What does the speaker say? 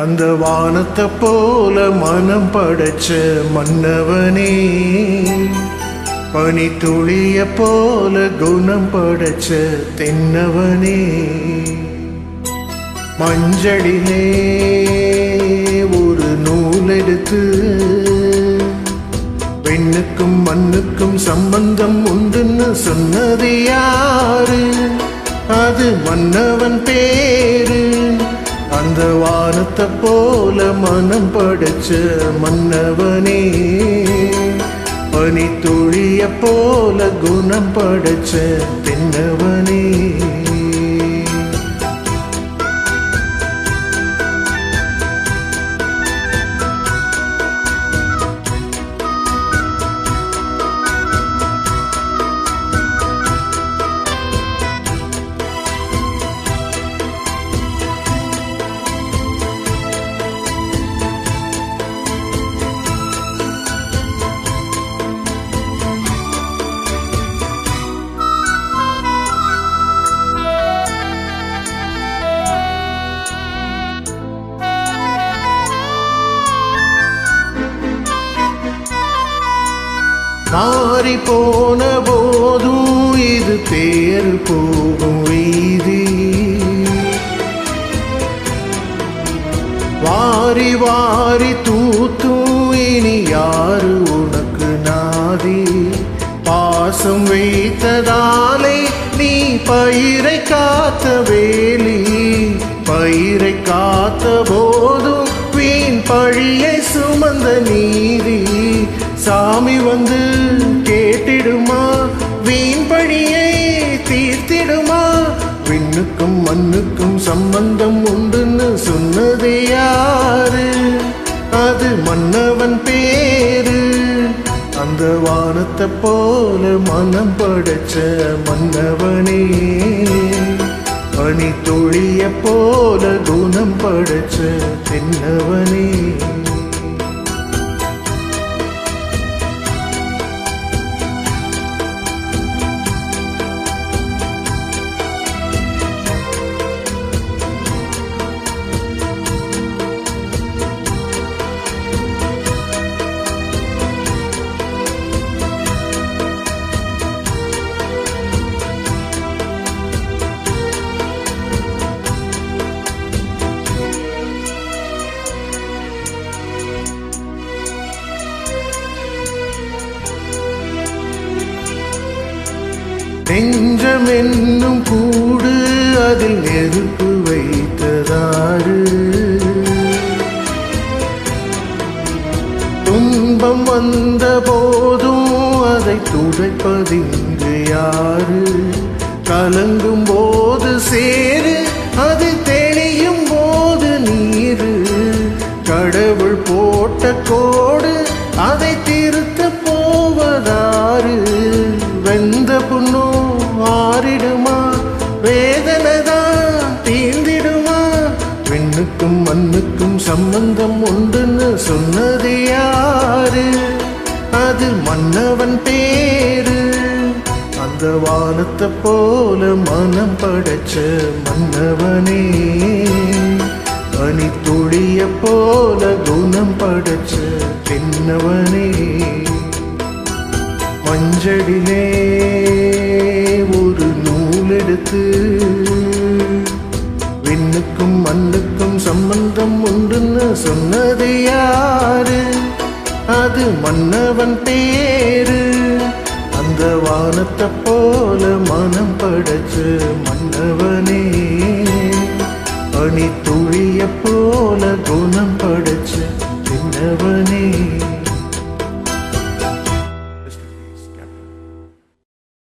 அந்த வானத்தை போல மனம் படைச்ச மன்னவனே, பனி துளிய போல குணம் படைச்ச தென்னவனே, மஞ்சளிலே ஒரு நூல் எடுத்து பெண்ணுக்கும் மண்ணுக்கும் சம்பந்தம் உண்டுன்னு சொன்னது யாரு? அது மன்னவன் பேரு. அந்த வானத்தை போல மனம் படைச்ச மன்னவனே, பனி துளிய போல குணம் படைச்ச தென்னவனே. மாறி போன போதும் இது பேர் போகும் வீதி, வாரி வாரி தூத்தும் இனி யாரு உனக்கு நாதி? பாசம் வைத்ததாலே நீ பயிரை காத்த வேலி, பயிரை காத்த போதும் வீண் பழியை சுமந்த நீதி. சாமி வந்து கேட்டிடுமா, வீண் பழியை தீர்த்திடுமா? விண்ணுக்கும் மண்ணுக்கும் சம்பந்தம் உண்டுன்னு சொன்னது யாரு? அது மன்னவன் பேரு. அந்த வானத்தை போல மனம் படைச்ச மன்னவனே, பனி துளிய போல குணம் படைச்ச தென்னவனே. நெஞ்சம் என்னும் கூடு அதில் நெருப்பு வைத்ததாறு? துன்பம் வந்த போதும் அதை துடைப்பதிங்கு யாரு? கலங்கும் போது சேரு, அது தெளியும் போது நீரு. கடவுள் போட்ட கோடு அதை திருத்த போவதாறு? வெந்த புண்ணோ ஆறிடுமா, வேதனைதான் தீர்ந்திடுமா? விண்ணுக்கும் மண்ணுக்கும் சம்பந்தம் உண்டுன்னு சொன்னது யாரு? அது மன்னவன் பேரு. அந்த வானத்தை போல மனம் படைச்ச மன்னவனே, பனி துளிய போல குணம் படைச்ச தென்னவனே, மஞ்சளிலே ஒரு நூல் எடுத்து விண்ணுக்கும் மண்ணுக்கும் சம்பந்தம் உண்டுன்னு சொன்னது யாரு? அது மன்னவன் பேரு. அந்த வானத்தை போல மனம் படைச்ச மன்னவனே, பனி துளிய போல குணம் படைச்ச தென்னவனே.